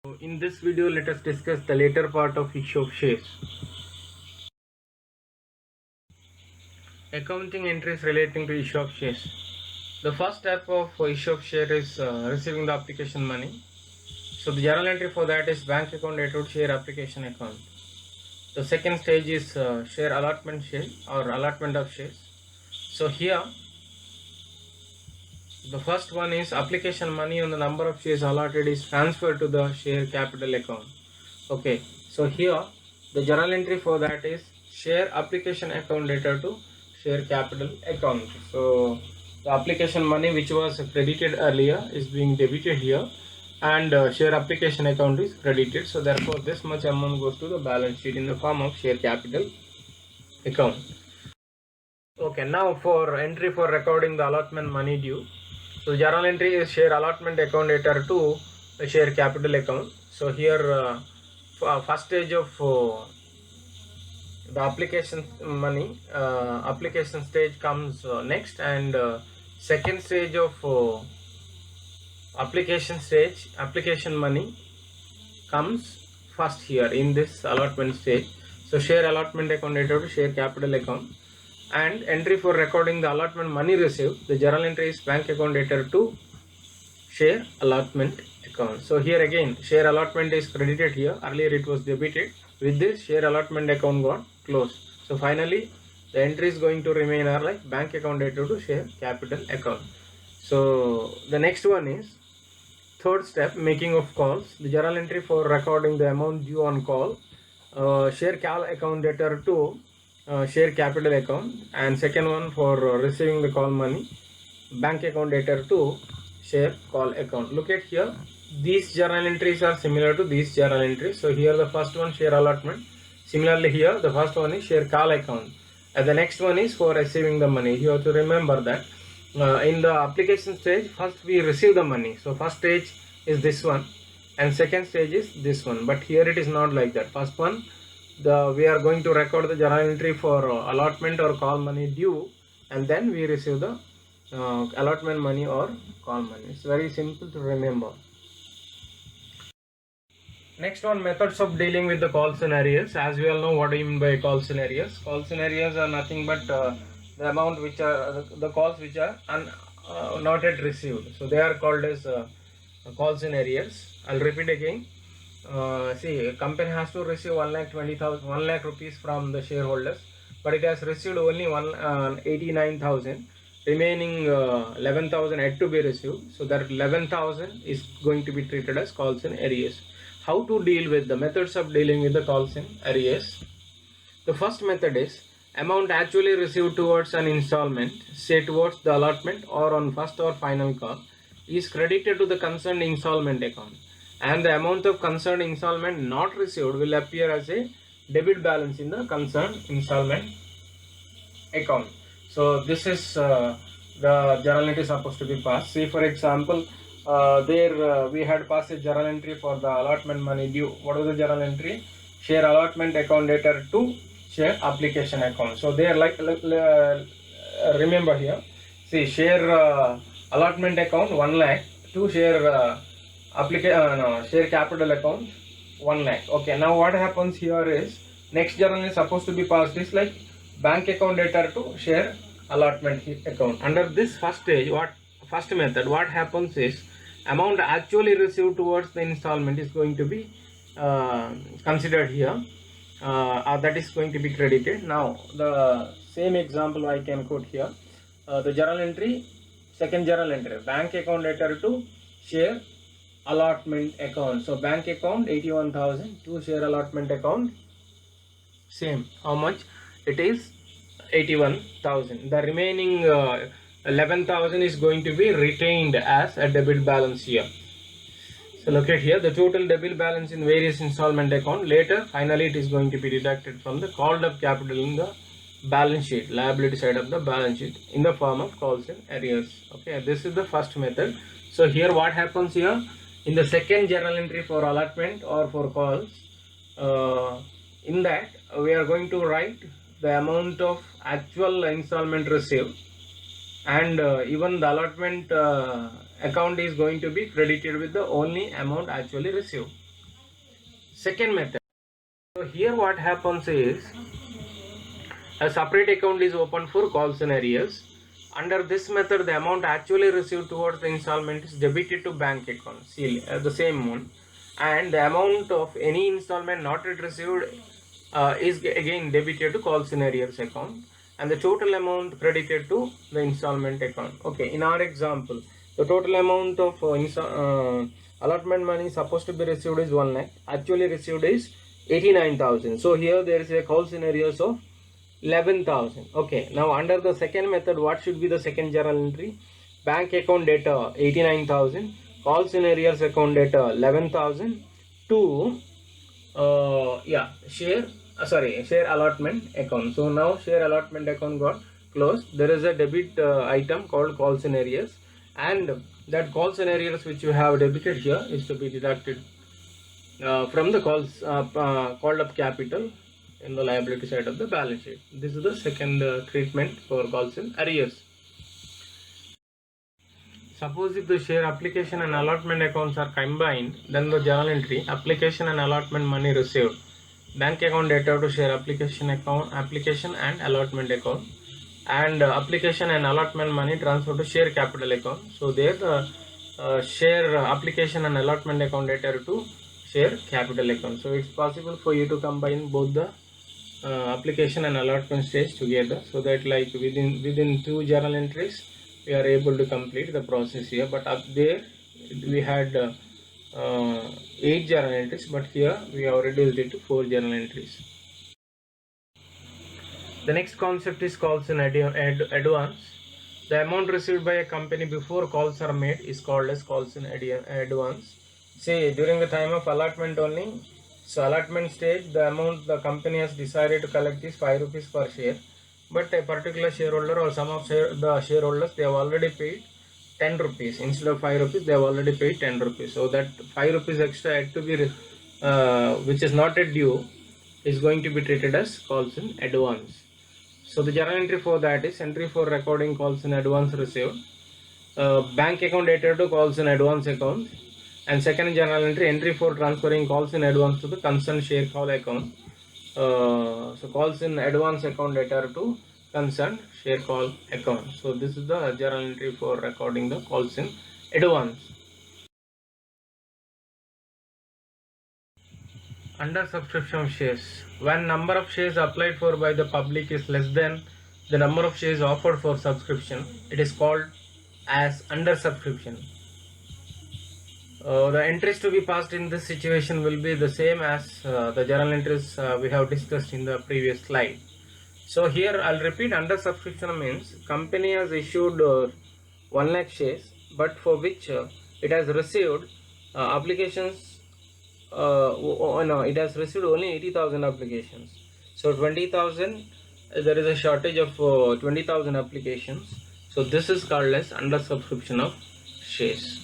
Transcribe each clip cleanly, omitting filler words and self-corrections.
In this video, let us discuss the later part of issue of shares. Accounting entries relating to issue of shares. The first step of issue of share is receiving the application money. So the journal entry for that is bank account dated share application account. The second stage is share allotment share or allotment of shares. So here the first one is application money on the number of shares allotted is transferred to the share capital account. Okay, so here the journal entry for that is share application account data to share capital account. So the application money which was credited earlier is being debited here, and share application account is credited. So therefore this much amount goes to the balance sheet in the form of share capital account. Okay, now for entry for recording the allotment money due. So journal entry is share allotment account data to share capital account. So here first stage of the application money application stage comes next, and second stage of application money comes first here in this allotment stage. So share allotment account data to share capital account, and entry for recording the allotment money received. The journal entry is bank account data to share allotment account. So here again share allotment is credited here, earlier it was debited. With this share allotment account got closed. So finally the entry is going to remain are like bank account data to share capital account. So the next one is third step, making of calls. The journal entry for recording the amount due on call, share cal account data to share capital account, and second one for receiving the call money, bank account data to share call account. Look at here, these journal entries are similar to these journal entries. So here the first one share allotment, similarly here the first one is share call account, and the next one is for receiving the money. You have to remember that in the application stage first we receive the money. So first stage is this one and second stage is this one, but here it is not like that. First one we are going to record the journal entry for allotment or call money due, and then we receive the allotment money or call money. It's very simple to remember. Next one, methods of dealing with the call scenarios. As we all know, what do you mean by call scenarios? Call scenarios are nothing but the amount which are the calls which are not yet received. So they are called as call scenarios. I'll repeat again. See, a company has to receive 1 lakh rupees from the shareholders, but it has received only 89,000. Remaining 11,000 yet to be received. So that 11,000 is going to be treated as calls in arrears. How to deal with the methods of dealing with the calls in arrears? The first method is amount actually received towards an installment, say towards the allotment or on first or final call, is credited to the concerned installment account, and the amount of concerned installment not received will appear as a debit balance in the concerned installment account. So this is the journal entry supposed to be passed. See, for example, we had passed a journal entry for the allotment money due. What was the journal entry? Share allotment account data to share application account. So they are like remember here. See, share allotment account 1 lakh to share share capital account 1 lakh. Okay, now what happens here is next journal is supposed to be passed is like bank account data to share allotment account. Under this first stage, first method, what happens is amount actually received towards the installment is going to be considered here, that is going to be credited. Now the same example I can quote here. The journal entry, second journal entry, bank account data to share allotment account. So bank account 81,000 to share allotment account, same, how much it is, 81,000. The remaining 11,000 is going to be retained as a debit balance here. So look at here, the total debit balance in various installment account. Later finally it is going to be deducted from the called up capital in the balance sheet, liability side of the balance sheet, in the form of calls in arrears. Okay, this is the first method. So here what happens here, in the second journal entry for allotment or for calls, in that we are going to write the amount of actual installment received, and even the allotment account is going to be credited with the only amount actually received. Second method. So here what happens is a separate account is opened for calls and arrears. Under this method, the amount actually received towards the installment is debited to bank account, see, the same amount, and the amount of any installment not yet received is again debited to calls and arrears account, and the total amount credited to the installment account. Okay, in our example, the total amount of allotment money supposed to be received is 1 lakh, actually received is 89,000. So here there is a calls and arrears of 11,000. Okay, now under the second method, what should be the second journal entry? Bank account data 89,000, calls in arrears account data 11,000 to share allotment account. So now share allotment account got closed. There is a debit item called calls in arrears, and that calls in arrears which you have debited here is to be deducted from the calls called up capital in the liability side of the balance sheet. This is the second treatment for calls in arrears. Suppose if the share application and allotment accounts are combined, then the journal entry application and allotment money received, bank account data to share application account, application and allotment account, and application and allotment money transferred to share capital account. So there the share application and allotment account data to share capital account. So it's possible for you to combine both the application and allotment stage together, so that like within 2 journal entries we are able to complete the process here. But up there we had 8 journal entries, but here we have reduced it to 4 journal entries. The next concept is calls in advance. The amount received by a company before calls are made is called as calls in advance. Say during the time of allotment only. So allotment stage, the amount the company has decided to collect is 5 rupees per share, but a particular shareholder or some of the shareholders, they have already paid 10 rupees. Instead of 5 rupees, they have already paid 10 rupees. So that 5 rupees extra had to be which is not a due, is going to be treated as calls in advance. So the journal entry for that is entry for recording calls in advance received, bank account data to calls in advance account, and second journal entry for transferring calls in advance to the concerned share call account. So calls in advance account data to concerned share call account. So this is the journal entry for recording the calls in advance. Under subscription of shares, when number of shares applied for by the public is less than the number of shares offered for subscription, it is called as under subscription. The entries to be passed in this situation will be the same as the journal entries we have discussed in the previous slide. So here I'll repeat, under subscription means company has issued 1 lakh shares, but for which it has received applications, no, it has received only 80,000 applications. So 20,000, there is a shortage of 20,000 applications. So this is called as under subscription of shares.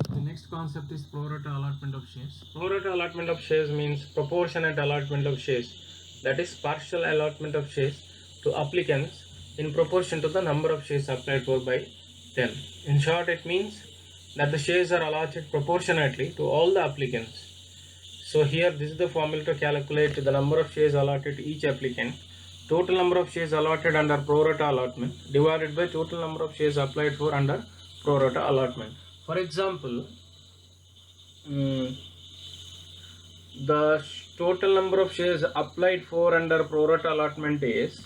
The next concept is pro rata allotment of shares. Pro rata allotment of shares means proportionate allotment of shares, that is partial allotment of shares to applicants in proportion to the number of shares applied for by them. In short, it means that the shares are allotted proportionately to all the applicants. So here this is the formula to calculate the number of shares allotted to each applicant. Total number of shares allotted under pro rata allotment divided by total number of shares applied for under pro rata allotment. For example, the total number of shares applied for under pro rata allotment is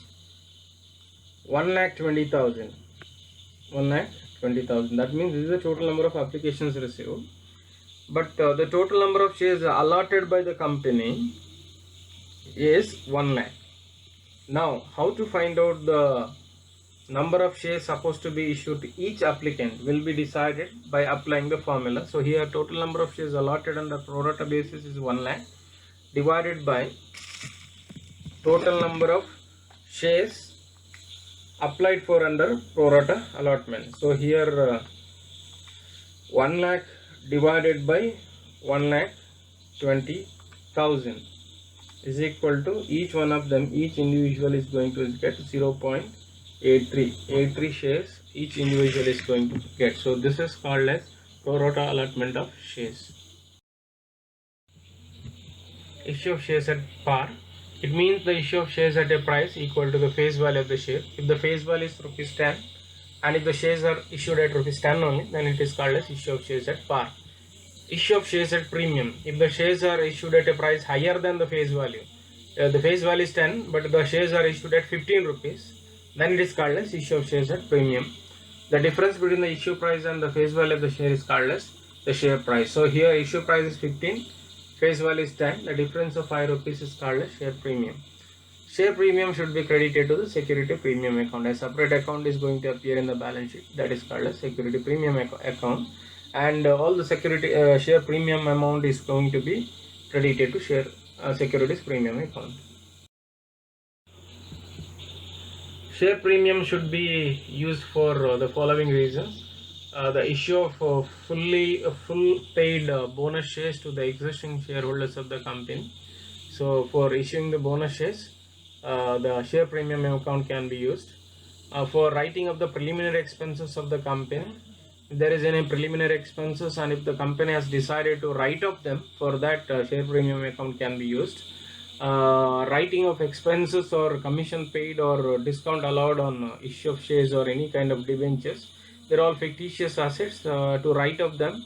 1,20,000. 1,20,000. That means this is the total number of applications received. But the total number of shares allotted by the company is 1 lakh. Now, how to find out the number of shares supposed to be issued to each applicant will be decided by applying the formula. So here total number of shares allotted under pro rata basis is 1 lakh divided by total number of shares applied for under pro rata allotment. So here 1 lakh divided by 1,20,000 is equal to each one of them, each individual is going to get 0.83 shares each individual is going to get. So this is called as pro rata allotment of shares. Issue of shares at par. It means the issue of shares at a price equal to the face value of the share. If the face value is rupees 10 and if the shares are issued at rupees 10 only, then it is called as issue of shares at par. Issue of shares at premium. If the shares are issued at a price higher than the face value, the face value is 10 but the shares are issued at 15 rupees, then it is called as issue of shares at premium. The difference between the issue price and the face value of the share is called as the share price. So here issue price is 15, face value is 10, the difference of 5 rupees is called as share premium. Share premium should be credited to the security premium account. A separate account is going to appear in the balance sheet, that is called as security premium account, and all the security share premium amount is going to be credited to share securities premium account. Share premium should be used for the following reasons. The issue of full paid bonus shares to the existing shareholders of the company. So for issuing the bonus shares, the share premium account can be used. For writing of the preliminary expenses of the company, if there is any preliminary expenses and if the company has decided to write off them, for that share premium account can be used. Writing of expenses or commission paid or discount allowed on issue of shares or any kind of debentures, they're all fictitious assets. To write off them,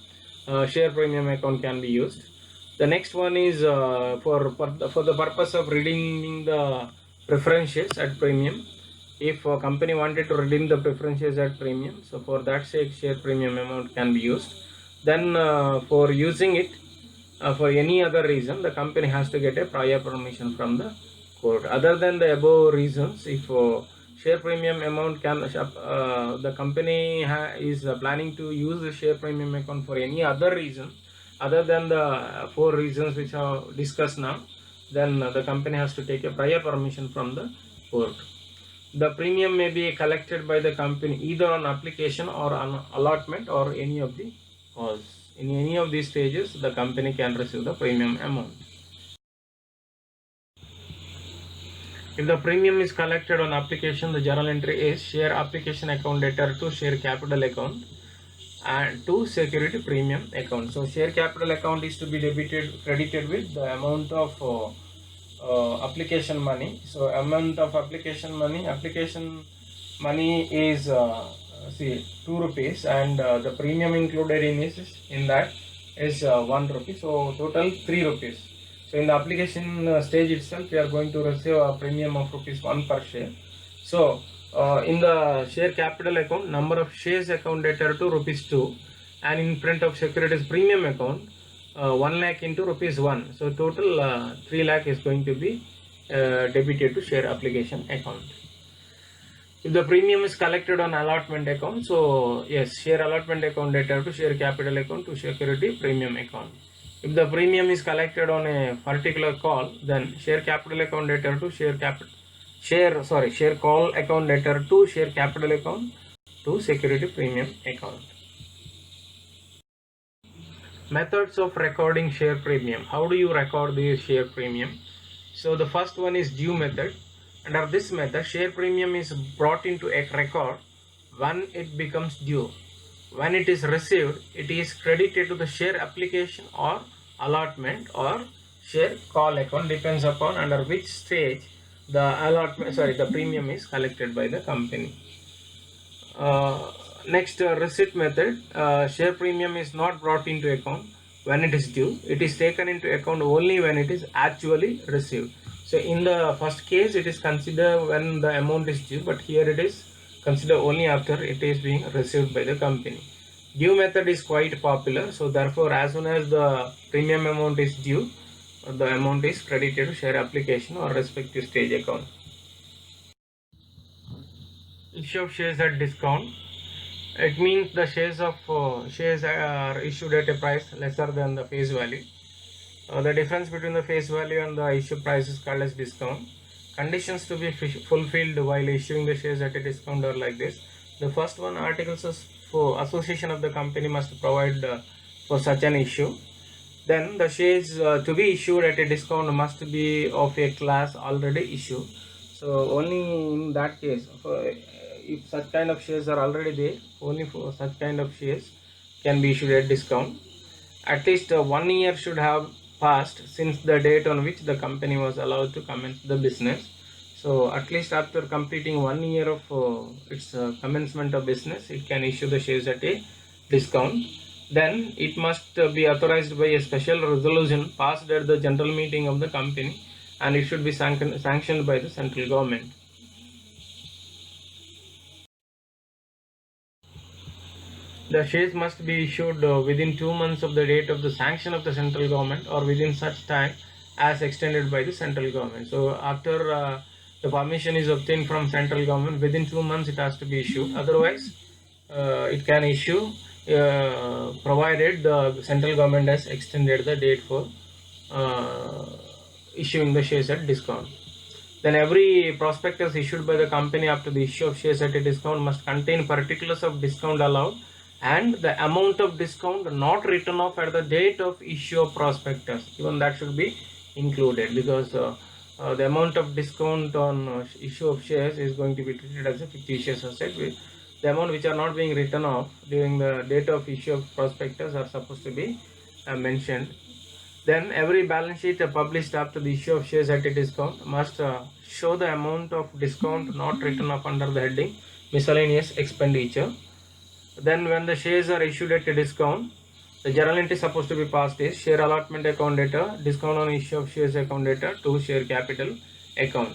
share premium account can be used. The next one is for the purpose of redeeming the preference shares at premium. If a company wanted to redeem the preference shares at premium, so for that sake share premium amount can be used. Then for using it for any other reason, the company has to get a prior permission from the court. Other than the above reasons, if share premium amount can the company is planning to use the share premium account for any other reason other than the 4 reasons which are discussed now, then the company has to take a prior permission from the court. The premium may be collected by the company either on application or on allotment or any of the calls. In any of these stages, the company can receive the premium amount. If the premium is collected on application, the journal entry is share application account debtor to share capital account and to security premium account. So share capital account is to be credited with the amount of application money. So amount of application money is 2 rupees and the premium included in that is 1 rupee. So total 3 rupees. So in the application stage itself, we are going to receive a premium of rupees 1 per share. So in the share capital account, number of shares account debtor to rupees 2, and in front of securities premium account 1 lakh into rupees 1. So total 3 lakh is going to be debited to share application account. If the premium is collected on allotment account, so yes, share allotment account debtor to share capital account to security premium account. If the premium is collected on a particular call, then share capital account debtor to share call account debtor to share capital account to security premium account. Methods of recording share premium. How do you record the share premium? So the first one is due method. Under this method, share premium is brought into a record when it becomes due. When it is received, it is credited to the share application or allotment or share call account, depends upon under which stage the premium is collected by the company. Next, receipt method. Share premium is not brought into account when it is due. It is taken into account only when it is actually received. So in the first case, it is considered when the amount is due, but here it is considered only after it is being received by the company. Due method is quite popular, so therefore as soon as the premium amount is due, the amount is credited to share application or respective stage account. Issue of shares at discount. It means the shares are issued at a price lesser than the face value. The difference between the face value and the issue price is called as discount. Conditions to be fulfilled while issuing the shares at a discount are like this. The first one, articles for association of the company must provide for such an issue. Then the shares to be issued at a discount must be of a class already issued. So only in that case, if such kind of shares are already there, only for such kind of shares can be issued at discount. At least 1 year should have passed since the date on which the company was allowed to commence the business. So at least after completing 1 year of its commencement of business, it can issue the shares at a discount. Then it must be authorized by a special resolution passed at the general meeting of the company, and it should be sanctioned by the central government. The shares must be issued within 2 months of the date of the sanction of the central government, or within such time as extended by the central government. So after the permission is obtained from central government, within 2 months it has to be issued. Otherwise, it can issue provided the central government has extended the date for issuing the shares at discount. Then every prospectus issued by the company after the issue of shares at a discount must contain particulars of discount allowed and the amount of discount not written off at the date of issue of prospectus. Even that should be included, because the amount of discount on issue of shares is going to be treated as a fictitious asset. The amount which are not being written off during the date of issue of prospectus are supposed to be mentioned. Then every balance sheet published after the issue of shares at a discount must show the amount of discount not written off under the heading miscellaneous expenditure. Then when the shares are issued at a discount, the journal entry is supposed to be passed is share allotment account data, discount on issue of shares account data to share capital account.